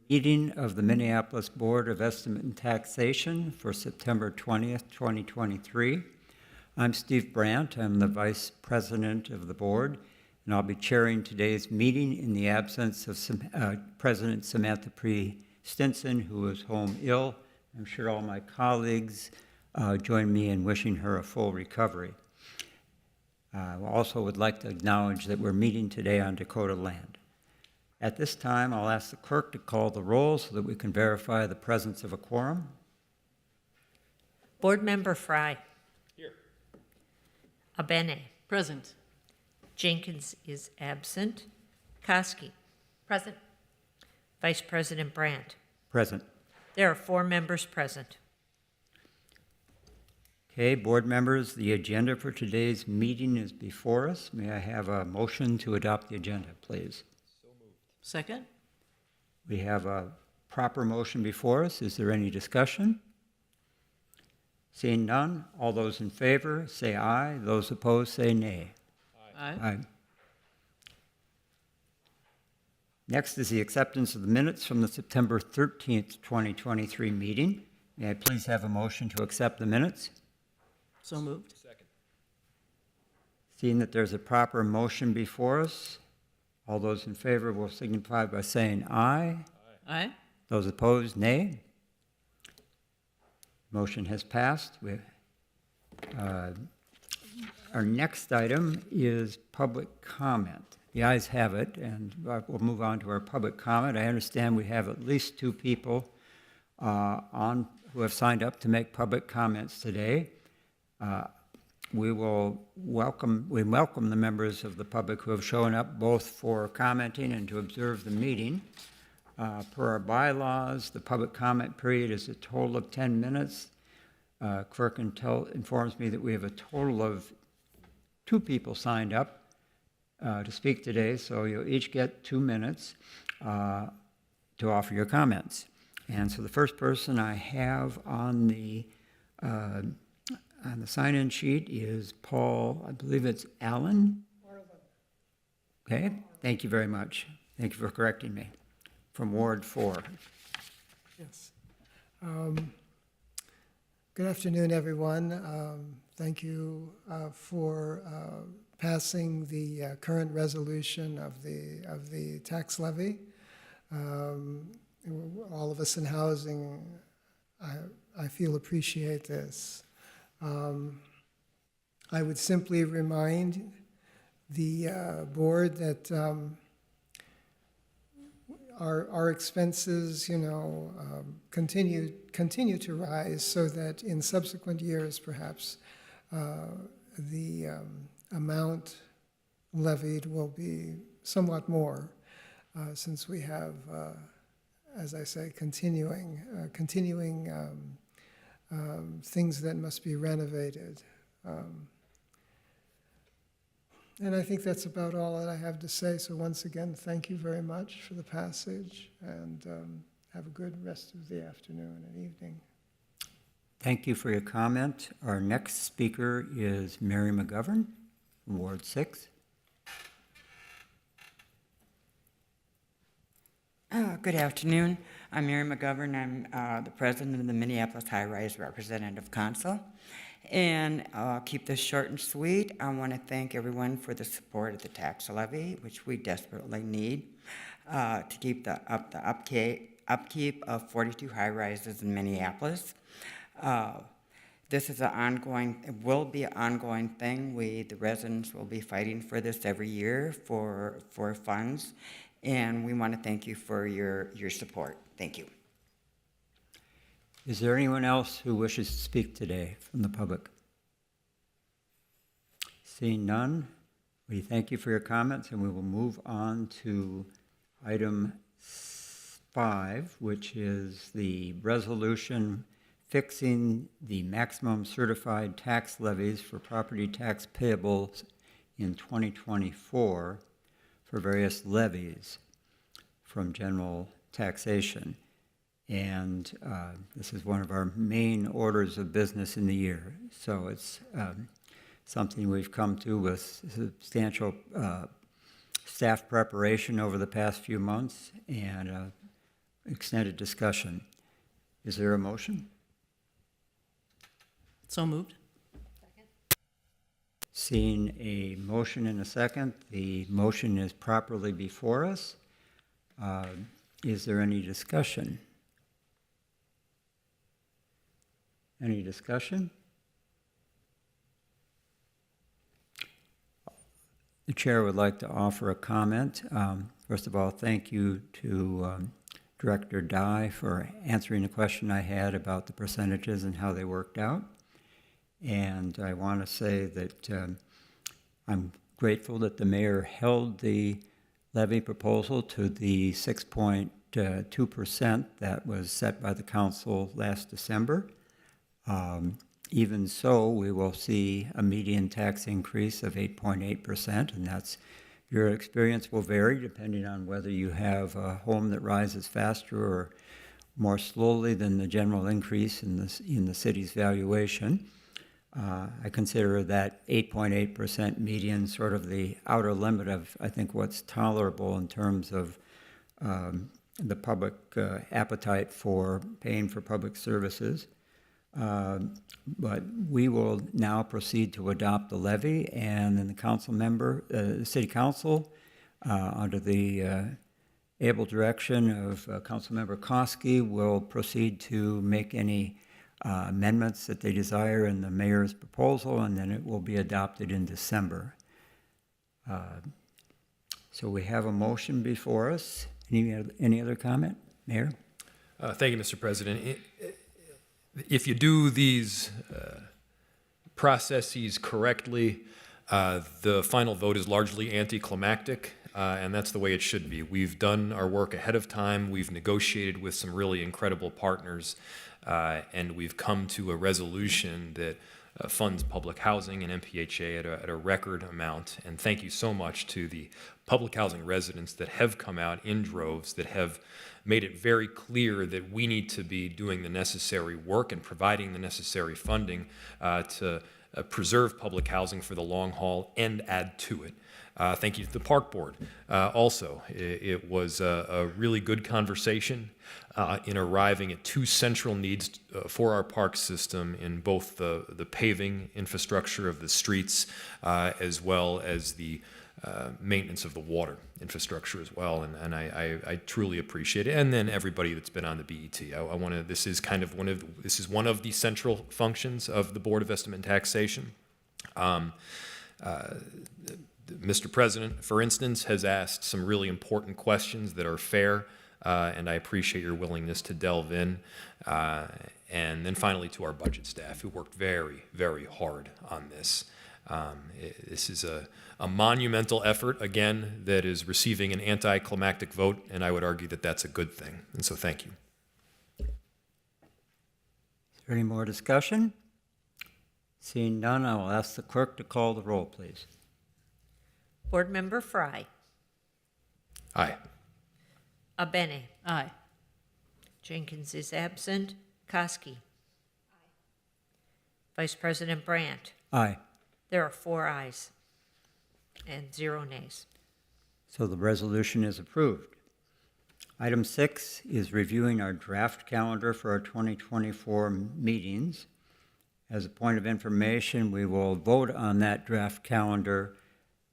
Meeting of the Minneapolis Board of Estimate and Taxation for September 20th, 2023. I'm Steve Brandt. I'm the Vice President of the Board, and I'll be chairing today's meeting in the absence of President Samantha P. Stinson, who is home ill. I'm sure all my colleagues join me in wishing her a full recovery. I also would like to acknowledge that we're meeting today on Dakota land. At this time, I'll ask the clerk to call the roll so that we can verify the presence of a quorum. Board Member Fry. Here. Abene. Present. Jenkins is absent. Koski. Present. Vice President Brandt. Present. There are 4 members present. Okay, board members, the agenda for today's meeting is before us. May I have a motion to adopt the agenda, please? Second. We have a proper motion before us. Is there any discussion? Seeing none, all those in favor say aye. Those opposed say nay. Aye. Aye. Next is the acceptance of the minutes from the September 13th, 2023 meeting. May I please have a motion to accept the minutes? So moved. Second. Seeing that there's a proper motion before us, all those in favor will signify by saying aye. Aye. Those opposed, nay. Motion has passed. Our next item is public comment. The ayes have it, and we'll move on to our public comment. I understand we have at least 2 people who have signed up to make public comments today. We welcome the members of the public who have shown up both for commenting and to observe the meeting. Per our bylaws, the public comment period is a total of 10 minutes. Clerk informs me that we have a total of 2 people signed up to speak today, so you'll each get 2 minutes to offer your comments. And so the first person I have on the sign-in sheet is Paul, I believe it's Allen. Okay, thank you very much. Thank you for correcting me. From Ward 4. Yes. Good afternoon, everyone. Thank you for passing the current resolution of the tax levy. All of us in housing, I feel appreciate this. I would simply remind the board that our expenses, continue to rise, so that in subsequent years, perhaps, the amount levied will be somewhat more, since we have, as I say, continuing things that must be renovated. And I think that's about all that I have to say. So once again, thank you very much for the passage, and have a good rest of the afternoon and evening. Thank you for your comment. Our next speaker is Mary McGovern, Ward 6. Good afternoon. I'm Mary McGovern. I'm the president of the Minneapolis High Rise Representative Council. And I'll keep this short and sweet. I want to thank everyone for the support of the tax levy, which we desperately need to keep the upkeep of 42 high rises in Minneapolis. This is it will be an ongoing thing. The residents will be fighting for this every year for funds. And we want to thank you for your support. Thank you. Is there anyone else who wishes to speak today from the public? Seeing none, we thank you for your comments, and we will move on to item 5, which is the resolution fixing the maximum certified tax levies for property tax payables in 2024 for various levies from general taxation. And this is one of our main orders of business in the year. So it's something we've come to with substantial staff preparation over the past few months, and extended discussion. Is there a motion? So moved. Seeing a motion and a second, the motion is properly before us. Is there any discussion? Any discussion? The chair would like to offer a comment. First of all, thank you to Director Dye for answering the question I had about the percentages and how they worked out. And I want to say that I'm grateful that the mayor held the levy proposal to the 6.2% that was set by the council last December. Even so, we will see a median tax increase of 8.8%, and that's, your experience will vary depending on whether you have a home that rises faster or more slowly than the general increase in the city's valuation. I consider that 8.8% median sort of the outer limit of, I think, what's tolerable in terms of the public appetite for paying for public services. But we will now proceed to adopt the levy, and then the city council, under the able direction of Councilmember Koski, will proceed to make any amendments that they desire in the mayor's proposal, and then it will be adopted in December. So we have a motion before us. Any other comment, Mayor? Thank you, Mr. President. If you do these processes correctly, the final vote is largely anticlimactic, and that's the way it should be. We've done our work ahead of time. We've negotiated with some really incredible partners, and we've come to a resolution that funds public housing and MPHA at a record amount. And thank you so much to the public housing residents that have come out in droves, that have made it very clear that we need to be doing the necessary work and providing the necessary funding to preserve public housing for the long haul and add to it. Thank you to the Park Board. Also, it was a really good conversation in arriving at two central needs for our park system in both the paving infrastructure of the streets as well as the maintenance of the water infrastructure as well, and I truly appreciate it. And then everybody that's been on the BET. This is one of the central functions of the Board of Estimate and Taxation. Mr. President, for instance, has asked some really important questions that are fair, and I appreciate your willingness to delve in. And then finally to our budget staff, who worked very, very hard on this. This is a monumental effort, again, that is receiving an anticlimactic vote, and I would argue that that's a good thing. And so thank you. Is there any more discussion? Seeing none, I will ask the clerk to call the roll, please. Board Member Fry. Aye. Abene. Aye. Jenkins is absent. Koski. Vice President Brandt. Aye. There are 4 ayes and 0 nays. So the resolution is approved. Item 6 is reviewing our draft calendar for our 2024 meetings. As a point of information, we will vote on that draft calendar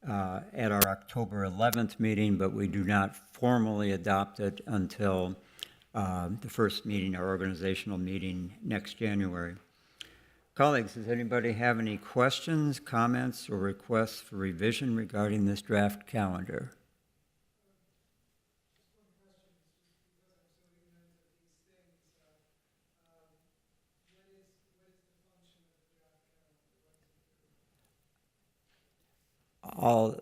at our October 11th meeting, but we do not formally adopt it until the first meeting, our organizational meeting next January. Colleagues, does anybody have any questions, comments, or requests for revision regarding this draft calendar?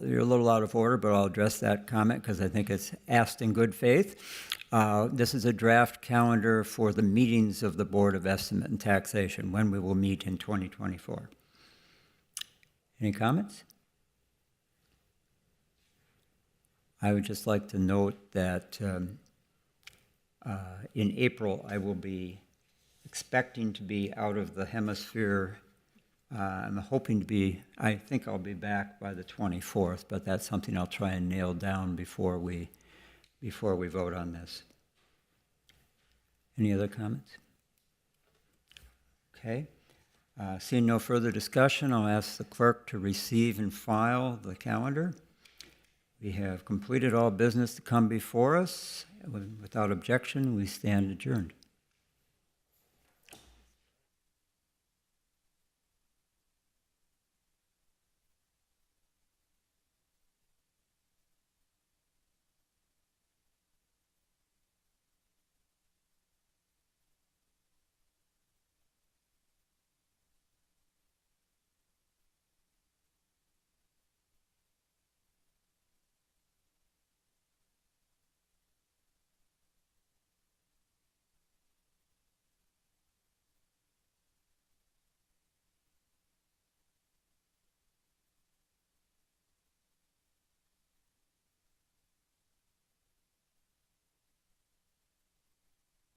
You're a little out of order, but I'll address that comment because I think it's asked in good faith. This is a draft calendar for the meetings of the Board of Estimate and Taxation, when we will meet in 2024. Any comments? I would just like to note that in April, I will be expecting to be out of the hemisphere. I'm hoping to be, I think I'll be back by the 24th, but that's something I'll try and nail down before we vote on this. Any other comments? Okay. Seeing no further discussion, I'll ask the clerk to receive and file the calendar. We have completed all business to come before us. Without objection, we stand adjourned.